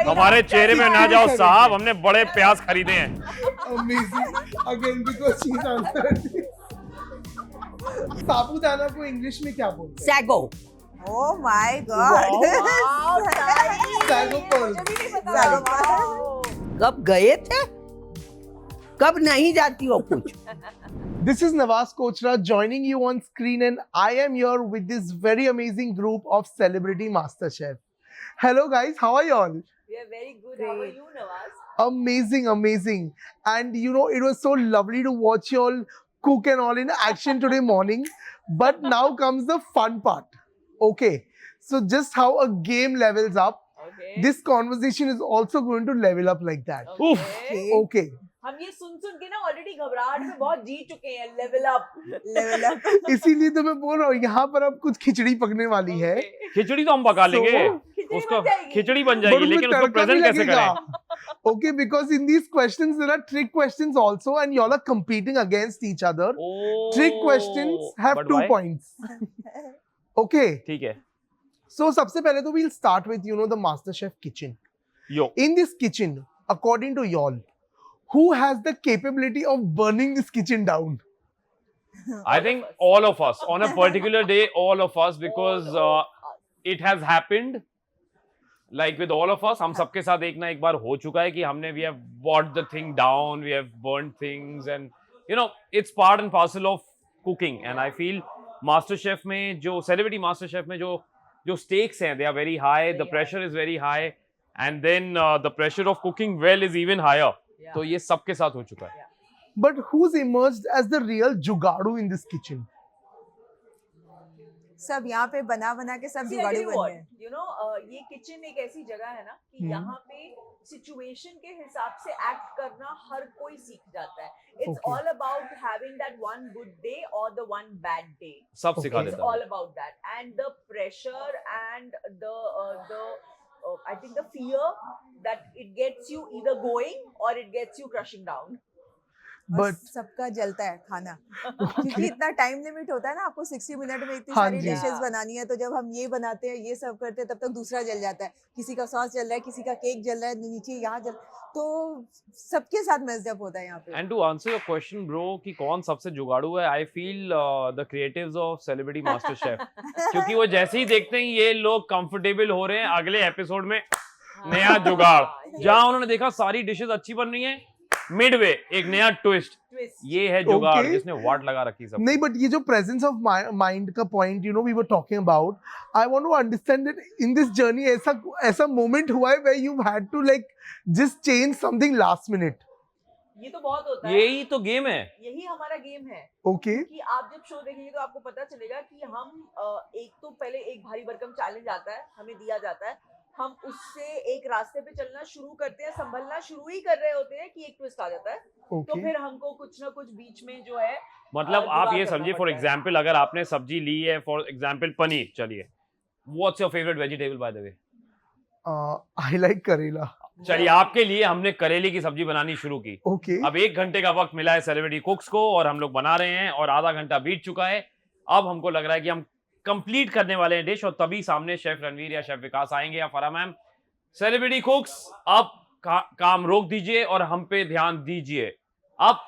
हमारे चेहरे में ना जाओ साहब, हमने बड़े प्याज खरीदे हैं. Amazing. Again, because she's answered. साबूदाना को इंग्लिश में क्या बोलते हैं? Sago. Oh my God. Sago pearls. कब गए थे? कब नहीं जाती हो कुछ? This is Nawaz Kochra joining you on screen, and I am here with this very amazing group of Celebrity MasterChef. Hello guys, how are you all? We are very good. How are you, Nawaz? Amazing, amazing. And you know, it was so lovely to watch you all cook and all in action today morning. But now comes the fun part. Okay, so just how a game levels up, Okay. this conversation is also going to level up like that. Okay. Okay. हम ये सुन के ना already घबराहट में बहुत जी चुके हैं. Level up. इसीलिए तो मैं बोल रहा हूँ यहाँ पर अब कुछ खिचड़ी पकने वाली है. खिचड़ी तो हम पका लेंगे. खिचड़ी उसको बन जाएगी. खिचड़ी बन But जाएगी, उसमें लेकिन उसको तड़का भी प्रेजेंट कैसे लगेगा. करें? Okay, because in these questions there are trick questions also, and y'all are competing against each other. Oh, Trick questions have but 2 why? points. Okay, ठीक है. so सबसे पहले तो we'll start with the MasterChef kitchen. Yo, In this kitchen, according to y'all, who has the capability of burning this kitchen down? I think all of us on a particular day, all of us, because it has happened. Like with all of us, हम सबके साथ एक बार हो चुका है कि हमने we have brought the thing down, we have burned things, and it's part and parcel of cooking. And I feel MasterChef में जो Celebrity MasterChef में जो stakes हैं, they are very high, the pressure is very high, and then the pressure of cooking well is even higher. Yeah. तो ये सबके साथ हो चुका है. But who's emerged as the real जुगाड़ू in this kitchen? सब यहाँ पे बना के सब जुगाड़ू बन गए. You know, ये किचन एक ऐसी जगह है ना कि यहाँ पे सिचुएशन के हिसाब से एक्ट करना हर कोई सीख जाता है. It's Okay. all about having that one good day or the one bad day. सब सिखा It's देता है. all about that, and the pressure and the I think the fear that it gets you either going or it gets you crushing down. और But सबका जलता है खाना. क्योंकि इतना टाइम लिमिट होता है ना, आपको 60 मिनट में इतनी हाँ सारी जी. डिशेस बनानी है. तो जब हम ये बनाते हैं, ये सर्व करते हैं, तब तक दूसरा जल जाता है. किसी का सॉस जल रहा है, किसी का केक जल रहा है, नीचे यहाँ जल. तो सबके साथ मेस्ड अप होता है यहाँ पे. And to answer your question, bro, कि कौन सबसे जुगाड़ू है, I feel the creatives of Celebrity MasterChef. क्योंकि वो जैसे ही देखते हैं ये लोग कंफर्टेबल हो रहे हैं, अगले एपिसोड में नया जुगाड़. जहां उन्होंने देखा सारी डिशेस अच्छी बन रही हैं, मिडवे एक नया ट्विस्ट. ये है जुगाड़ Okay. जिसने वाट लगा रखी सब. नहीं, but ये जो presence of mind का point we were talking about, I want to understand that in this journey ऐसा moment हुआ है where you've had to like just change something last minute. ये तो बहुत होता है. यही तो गेम है. यही हमारा गेम है. Okay. कि आप जब शो देखेंगे तो आपको पता चलेगा कि हम एक तो पहले एक भारी भरकम चैलेंज आता है, हमें दिया जाता है. हम उससे एक रास्ते पे चलना शुरू करते हैं, संभलना शुरू ही कर रहे होते हैं कि एक ट्विस्ट आ जाता है. तो Okay. फिर हमको कुछ ना कुछ बीच में जो है मतलब आप जुगाड़ ये करना समझिए, फॉर पड़ता है. एग्जाम्पल अगर आपने सब्जी ली है, फॉर एग्जाम्पल पनीर, चलिए, what's your favourite vegetable by the way? I like करेला. चलिए, आपके लिए हमने करेले की सब्जी बनानी शुरू की. Okay. अब 1 घंटे का वक्त मिला है सेलिब्रिटी कुक्स को और हम लोग बना रहे हैं और आधा घंटा बीत चुका है. अब हमको लग रहा है कि हम कंप्लीट करने वाले हैं डिश, और तभी सामने शेफ रणवीर या शेफ विकास आएंगे या फरा मैम. सेलिब्रिटी कुक्स, अब काम रोक दीजिए और हम पे ध्यान दीजिए. अब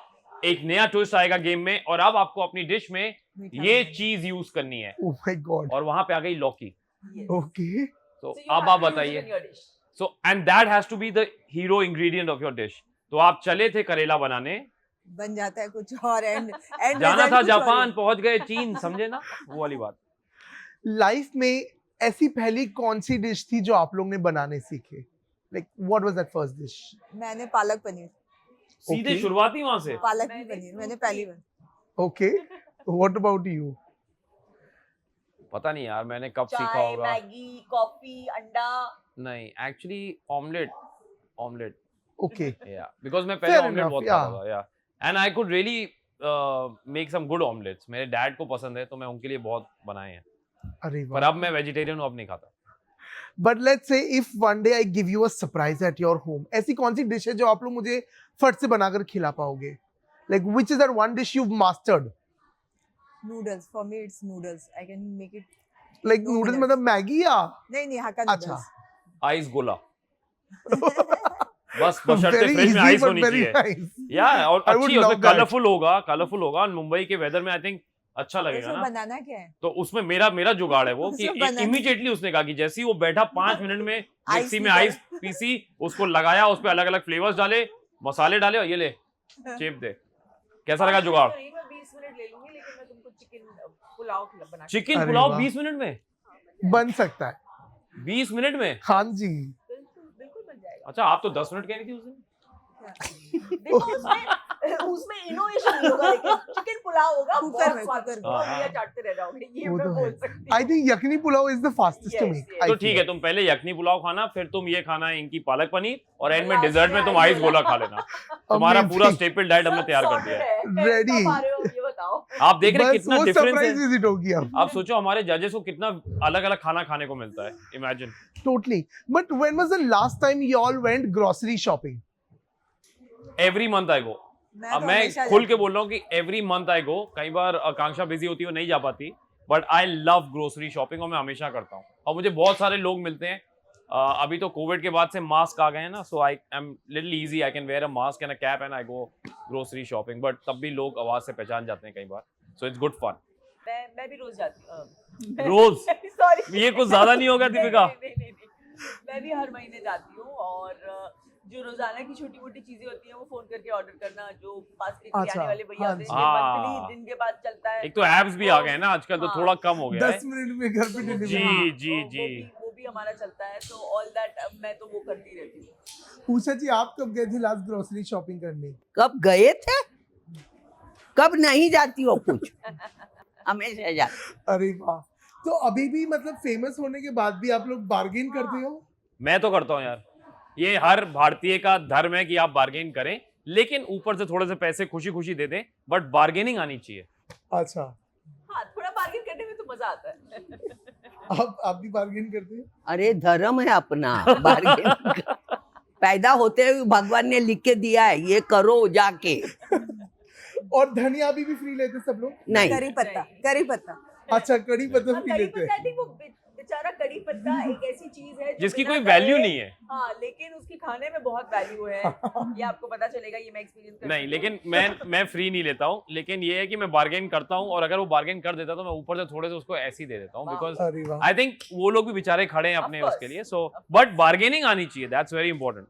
एक नया ट्विस्ट आएगा गेम में, और अब आपको अपनी डिश में ये चीज यूज करनी है. Oh my God. और वहां पे आ गई लौकी. Okay. तो So you अब have आप to use it बताइए. in your dish. So and that has to be the hero ingredient of your dish. तो आप चले थे करेला बनाने, बन जाता है कुछ और. एंड जाना था जापान, पहुंच गए चीन, समझे ना वो वाली बात. लाइफ में ऐसी पहली कौन सी डिश थी जो आप लोग ने बनाने सीखे? Like what was that first dish? मैंने पालक पनीर. सीधे Okay. शुरुआती वहां से. पालक की मैंने पनीर मैंने सूप पहली की. बार. Okay. What about you? पता नहीं यार मैंने कब सीखा चाय, होगा. मैगी, कॉफी, अंडा. नहीं, actually omelette. Okay. Yeah because मैं पहले Fair ऑमलेट enough, बहुत yeah. खाता था. Yeah and I could really make some good omelettes. मेरे डैड को पसंद है तो मैं उनके लिए बहुत बनाए हैं. अरे पर वाह. अब मैं वेजिटेरियन हूँ, अब नहीं खाता. But let's say if one day I give you a surprise at your home, ऐसी कौन सी डिश है जो आप लोग मुझे फट से बनाकर खिला पाओगे? Like which is that one dish you've mastered? Noodles. For me it's noodles. I can make it. Like No noodles minutes. मतलब मैगी या? नहीं हक्का अच्छा. नूडल्स. आइस गोला. बस बशर्ते Very फ्रिज में easy, आइस but होनी very चाहिए nice. या और I would अच्छी love उसमें that. कलरफुल होगा और मुंबई के वेदर में आई थिंक अच्छा लगेगा उसमें ना। बनाना क्या है? तो उसमें मेरा जुगाड़ है वो कि उसमें बनाना- इमीडिएटली उसने कहा कि जैसे ही वो बैठा 5 मिनट में आइस मिक्सी में निकाला। आइस पीसी, उसको लगाया, उस पे अलग अलग फ्लेवर्स डाले, मसाले डाले और ये ले चेप दे। कैसा लगा जुगाड़? नहीं, मैं 20 मिनट ले लूंगी, लेकिन मैं तुमको चिकन पुलाव बना के चिकन अरे पुलाव वाह। 20 मिनट में? बन सकता है। 20 मिनट में? हाँ जी। बिल्कुल बन जाएगा। अच्छा, आप तो 10 मिनट कह रही थी उस दिन। देखो उसमें इनोवेशन नहीं होगा, लेकिन चिकन पुलाव होगा कुकर बहुत में, स्वादिष्ट, कुकर में। और भैया चाटते रह जाओगे, ये वो मैं तो बोल है। सकती I हूँ। think yakhni pulao is the fastest to Yes, make. yes. I तो ठीक है, feel. तुम पहले यखनी पुलाव खाना, फिर तुम ये खाना इनकी पालक पनीर और एंड में Last डिजर्ट में में तुम आइस आइस गोला खा लेना। तुम्हारा पूरा Amazing. स्टेपल डाइट हमने सब तैयार कर sorted दिया है। है। Ready. कब आ रहे हो ये बताओ। आप देख रहे हैं बस कितना वो डिफरेंस सरप्राइज है। विजिट होगी अब। आप सोचो हमारे जजेस को कितना अलग अलग खाना खाने को मिलता है, imagine. Totally. But when was the last time you all went grocery shopping? Every month I go. मैं अब तो मैं हमेशा खुल जाती के हूँ। बोल रहा हूँ कि एवरी मंथ आई गो। कई बार आकांक्षा बिजी होती है, वो नहीं जा पाती, but I love grocery shopping और मैं हमेशा करता हूँ। और मुझे बहुत सारे लोग मिलते हैं। अभी तो कोविड के बाद से मास्क आ गए हैं ना, so I am little easy, I can wear a mask and a cap and I go grocery shopping, but तब भी लोग आवाज से पहचान जाते हैं कई बार, सो इट्स गुड फन। मैं भी रोज जाती हूँ। रोज? सॉरी, ये कुछ ज्यादा नहीं होगा दीपिका? नहीं। मैं भी हर महीने जाती हूँ, और जो रोजाना की छोटी मोटी चीजें होती हैं वो फोन करके ऑर्डर करना, जो पास के अच्छा, किराने वाले भैया हाँ होते जी। हैं, हाँ। मंथली जिनके पास चलता है। एक तो एप्स भी आ गए हैं ना आजकल, तो हाँ। थोड़ा कम हो गया है। 10 मिनट में घर पे तो डिलीवरी। जी, जी, वो जी। वो भी हमारा चलता है, तो ऑल दैट मैं तो वो करती रहती हूँ। पूछा जी, आप कब गए थे लास्ट ग्रोसरी शॉपिंग करने? कब गए थे? कब नहीं जाती हो कुछ? हमेशा जाती। अरे वाह। तो अभी भी मतलब फेमस होने के बाद भी आप लोग बार्गेन करते हो? मैं तो करता हूँ यार, ये हर भारतीय का धर्म है कि आप बार्गेन करें, लेकिन ऊपर से थोड़े से पैसे खुशी खुशी दे दें, बट बार्गेनिंग आनी चाहिए। अच्छा, हाँ, थोड़ा बार्गेन करने में तो मजा आता है। आप भी बार्गेन करते हैं? अरे धर्म है अपना, बार्गेनिंग का। पैदा होते हुए भगवान ने लिख के दिया है, ये करो जाके। और धनिया भी फ्री लेते सब लोग? नहीं, करी पत्ता। अच्छा, कड़ी पत्ता हाँ, फ्री कड़ी लेते पत्ता, हैं। I think वो बेचारा कड़ी पत्ता एक ऐसी चीज है जो जिसकी बिना कोई वैल्यू डरे- नहीं है। हाँ, लेकिन उसकी खाने में बहुत वैल्यू है। ये आपको पता चलेगा, ये मैं एक्सपीरियंस कर नहीं, चुकी लेकिन हूँ। मैं फ्री नहीं लेता हूँ, लेकिन ये है कि मैं बार्गेन करता हूँ, और अगर वो बार्गेन कर देता तो मैं ऊपर से थोड़े से उसको ऐसे ही दे देता हूँ, वाह। बिकॉज अरे वाह। आई थिंक वो लोग भी बेचारे खड़े हैं अपने Of course. उसके लिए, सो बट बार्गेनिंग आनी चाहिए, दैट्स वेरी इंपॉर्टेंट।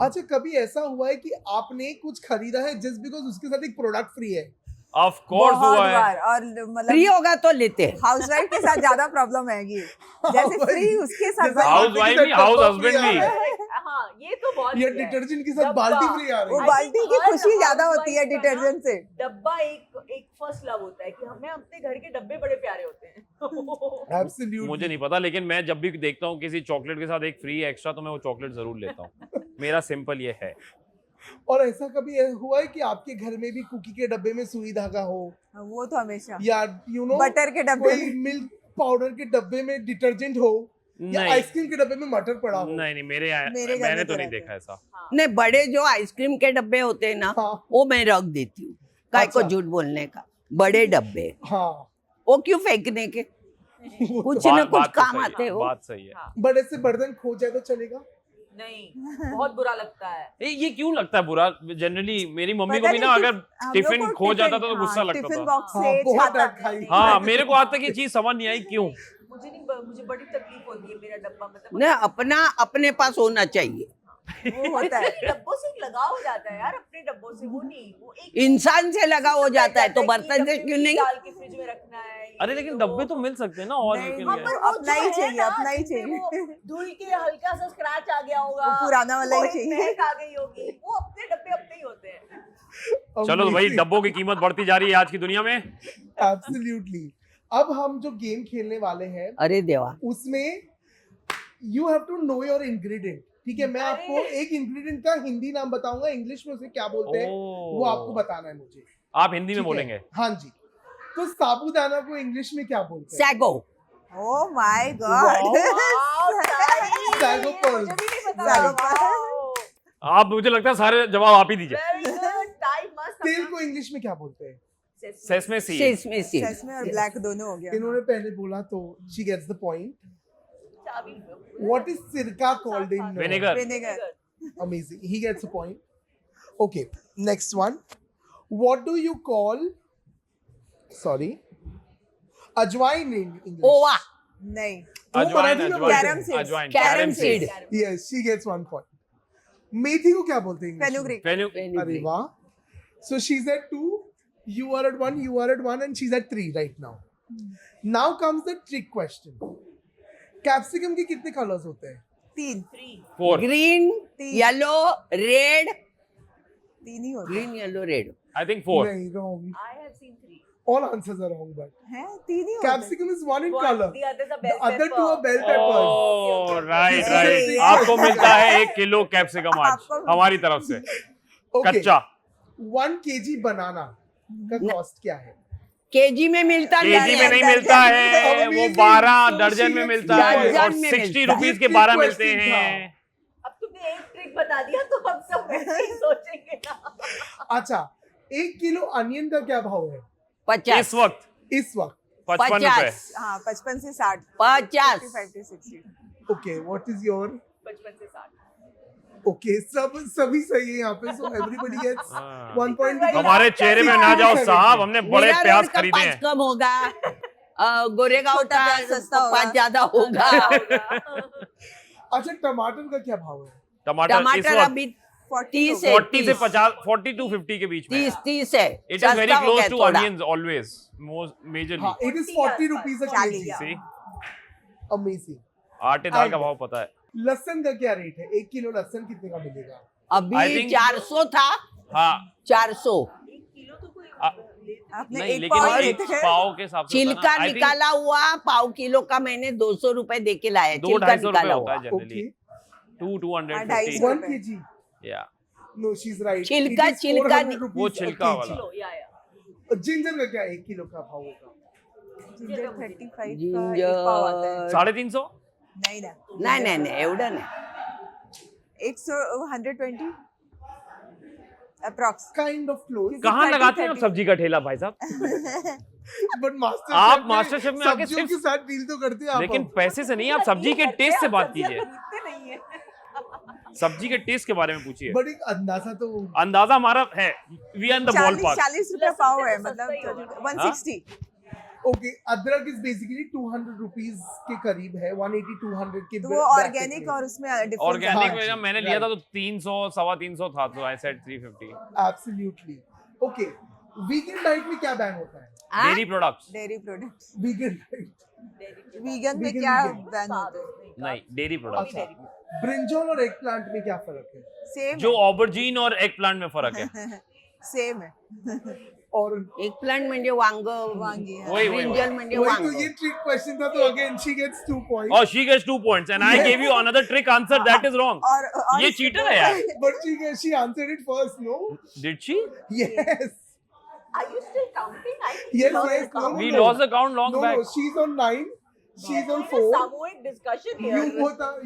अच्छा, कभी ऐसा हुआ है कि आपने कुछ खरीदा है जस्ट बिकॉज उसके साथ एक प्रोडक्ट फ्री है? ऑफ कोर्स बहुत हुआ है। बार, और फ्री मतलब होगा तो लेते हैं। हाउसवाइफ के साथ ज्यादा प्रॉब्लम है ये, जैसे भाई, फ्री उसके साथ जैसे हाउस आपके वाइफ साथ भी, हाउस डब्बा हस्बैंड free भी। आ रहा है, हाँ, ये तो बहुत या ही है। डिटर्जेंट के साथ डब्बा। बाल्टी फ्री आ वो रही है। बाल्टी की हर खुशी ज्यादा housewife होती है का ना डिटर्जेंट से। डब्बा एक फर्स्ट लव होता है कि हमें अपने घर के डब्बे बड़े प्यारे होते हैं। Absolutely. मुझे नहीं पता, लेकिन मैं जब भी देखता हूँ किसी चॉकलेट के साथ एक फ्री एक्स्ट्रा, तो मैं वो चॉकलेट जरूर लेता हूँ। मेरा सिंपल ये है। और ऐसा कभी हुआ है कि आपके घर में भी कुकी के डब्बे में सुई धागा हो, वो तो हमेशा या यू नो बटर के डब्बे कोई मिल्क पाउडर के डब्बे में डिटर्जेंट हो, या नहीं आइसक्रीम के डब्बे में मटर पड़ा हो? नहीं, मेरे घर मैंने में तो तो नहीं रहते देखा ऐसा। नहीं, बड़े जो आइसक्रीम के डब्बे होते हैं ना, हाँ वो मैं रख देती हूँ। काय को अच्छा। झूठ बोलने का। बड़े डब्बे हाँ। वो क्यों फेंकने के? कुछ न कुछ बात तो काम सही है, आते हो। बात सही है। हाँ, बट ऐसे बर्तन खो जाए तो चलेगा? नहीं, बहुत बुरा लगता है। ये क्यों लगता है बुरा? जनरली मेरी मम्मी को पता भी नहीं ना, टिफ- अगर हम लोग टिफिन को खो जाता था तो टिफिन- गुस्सा हाँ, लगता टिफिन था। बॉक्स हाँ, से बहुत छाता डांट खाई। हाँ, मेरे को आज तक ये चीज समझ नहीं आई क्यों। मुझे बड़ी तकलीफ होती है मेरा डब्बा, मतलब न अपना अपने पास होना चाहिए। वो होता है। डब्बों से एक लगाव हो जाता है यार, अपने डब्बों से। वो नहीं, वो एक इंसान से लगा हो जाता है, तो कि बर्तन से डब्बे क्यों में नहीं? डाल के फ्रिज में रखना है। अरे लेकिन डब्बे तो मिल सकते हैं ना, और नहीं, के हाँ, लिए। पर वो अपना ही जो है चाहिए, ना, अपना ही जिसमें चाहिए। वो धुल के हल्का सा स्क्रैच आ गया होगा, वो पुराना वाला ही वो एक चाहिए। महक आ गई होगी, वो अपने डब्बे अपने ही होते हैं। चलो तो भाई, डब्बों की कीमत बढ़ती जा रही है आज की दुनिया में। एब्सोल्युटली। अब हम जो गेम खेलने वाले हैं अरे देवा, उसमें you have to know your ingredient. ठीक है, मैं अरे। आपको एक इंग्रेडिएंट का हिंदी नाम बताऊंगा, इंग्लिश में उसे क्या बोलते हैं वो आपको बताना है मुझे। आप हिंदी में ठीक है? बोलेंगे। हाँ जी। तो साबूदाना को इंग्लिश में क्या बोलते हैं? Sago. Oh my God. Sago pearls. मुझे भी नहीं पता। Sago Wow. आप, मुझे लगता है सारे जवाब आप ही दीजिए। Very good. Time must have तेल come. को इंग्लिश में क्या बोलते हैं? Sesame seed. Sesame seed. सच में और ब्लैक दोनों हो गया। इन्होंने पहले बोला तो शी गेट्स द पॉइंट। अभी What is sirka called in? Vinegar. Vinegar. Amazing. He gets a point. Okay, next one. What do you call? Sorry. Ajwain in English. ओवा नहीं. वो अजवाइन मराठी में बोलते Carom हैं. seeds. अजवाइन carrom carom seed seeds. Yes, she gets 1 point. मेथी को क्या बोलते हैं English में? Fenugreek. Fenugreek. अरे वाह. So she's at 2, you are at 1, you are at 1, and she's at 3 right now. Now comes the trick question. Capsicum के कितने colors होते हैं? 3. 4. ग्रीन तीन। येलो रेड 3 ही होते green yellow red I think 4. नहीं, wrong. I have seen 3. All answers are wrong, but हैं. 3 ही होते हैं. capsicum is one in One, color. the others are The bell other pepper. two are bell peppers. Oh, right, This is right. a trick. आपको मिलता है 1 kilo capsicum आज आपको- हमारी तरफ से Okay. कच्चा. 1 kg banana का cost क्या है? केजी में मिलता केजी में नहीं दर्जन। मिलता है, वो Amazing. 12 So दर्जन she में gets मिलता two है points. और दर्जन में 60 मिलता है। रुपीस के ये 12 trick मिलते question हैं. अब तुमने एक ट्रिक बता दिया तो हम सब वैसे ही सोचेंगे ना. अच्छा, 1 किलो अनियन का क्या भाव है 50 इस वक्त इस वक्त? 55 रुपए. 50 हाँ 55 से 60. 50 55 to 60. Okay, what is your? 55 से 60. ओके, सभी सही है यहाँ पे, सो एवरीबॉडी गेट्स हाँ. 1 पॉइंट. हमारे चेहरे में ना जाओ साहब, हमने बड़े मीरा प्याज रोड का खरीदे 5 हैं. कम होगा गोरेगांव छोटा का प्याज सस्ता होगा। 5 ज्यादा होगा अच्छा, टमाटर का क्या भाव है? टमाटर इस टमाटर वक्त अभी 40 30 है 40 से 50, 40 to 50 के बीच में. 30 है It is very सस्ता हो close गया to थोड़ा। onions always, most majorly. हाँ, it is 40 rupees a 40 KG. See, amazing. आटे दाल का भाव पता है. लहसुन का क्या रेट है? 1 किलो लहसुन कितने का मिलेगा? I अभी think- 400 था हाँ 400 1 किलो तो कोई आ- आपने नहीं, एक लेकिन पाव एक लेते हैं. पाव के हिसाब से होता है ना. छिलका I think निकाला हुआ पाव किलो का मैंने 200 रुपए दे के लाया 200-250 छिलका रुपए निकाला होता हुआ है generally. Okay, 250. 1 KG. Yeah. No, she is right. छिलका- छिलका वो छिलका वाला. किलो या जिंजर का क्या 1 किलो का भाव होगा? जिंजर 35 का एक जिंजर पाव आता है. 350. नहीं ना. नहीं एवढं नाही 120 अप्रॉक्स. Kind of close. कहाँ 30, लगाते हैं आप 30. सब्जी का ठेला भाई साहब? बट मास्टर आप मास्टर शेफ में आके सब्जियों सिर्फ- के साथ डील तो करते हैं आप. लेकिन पैसे से नहीं, आप सब्जी के टेस्ट से बात कीजिए. खरीदते नहीं है. सब्जी के टेस्ट के बारे में पूछिए. बट एक अंदाजा तो अंदाजा हमारा है, we are in the ballpark. 40 रुपए पाव है मतलब सस्ता ही होगा. 160. ओके. अदरक इज बेसिकली 200 रुपीस के करीब है, 180 200 के. तो वो ऑर्गेनिक और उसमें डिफरेंस. ऑर्गेनिक हाँ, में जब मैंने लिया था तो right. 300 350 था, तो I said 350. Absolutely. Okay, vegan diet में क्या बैन होता है? Dairy products dairy product. Vegan diet. Vegan में Vegan, क्या vegan. बैन होता है? नहीं, डेयरी प्रोडक्ट्स. अच्छा, ब्रिंजॉल और एग प्लांट में क्या फर्क है? सेम जो ऑबरजीन और एग प्लांट में फर्क है. सेम है. और एक प्लांट म्हणजे वांग वांगी है. वही ब्रिंजल म्हणजे वही वांग तो, ये ट्रिक क्वेश्चन था, तो अगेन शी गेट्स 2 पॉइंट्स. और she gets 2 points and I gave you another trick answer that is wrong. और ये cheater है यार. But she answered it first, no? Did she? Yes. Are you still counting? I think Yes, you lost yes, the count. no, We no. lost the count long No, back. no, she's on 9. She's on It's a 4. सामूहिक discussion here.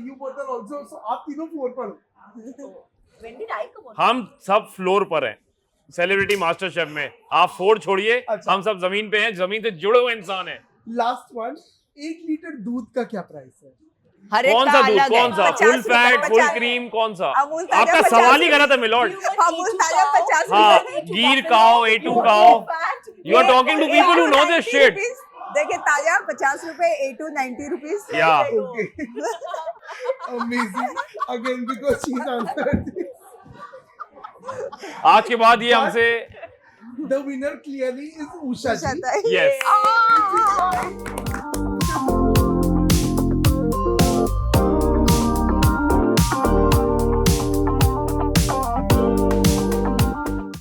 You both are also. So आप तीनों 4 पर हो. When did I come on? हम सब floor पर हैं celebrity master chef में. आप 4 छोड़िए, अच्छा. हम सब जमीन पे हैं, जमीन से जुड़े हुए इंसान हैं. Last one. 1 लीटर दूध का क्या प्राइस है? हर एक कौन का सा दूध, अलग कौन है सा? 50 फुल रुपए, फैट, फुल 50 क्रीम, कौन सा? अमूल ताजा आपका 50 सवाल ही गलत है मिलॉर्ड. अमूल ताजा 50 हाँ, रुपए. गीर काओ, A2 cow. You are talking to people who know this shit. देखिए ताजा 50 रुपए. A2 90 rupees. Yeah. Okay. Amazing. Again, because she's answered this. आज के बाद ये हमसे The winner clearly is Usha ji. Usha. yes. Ah!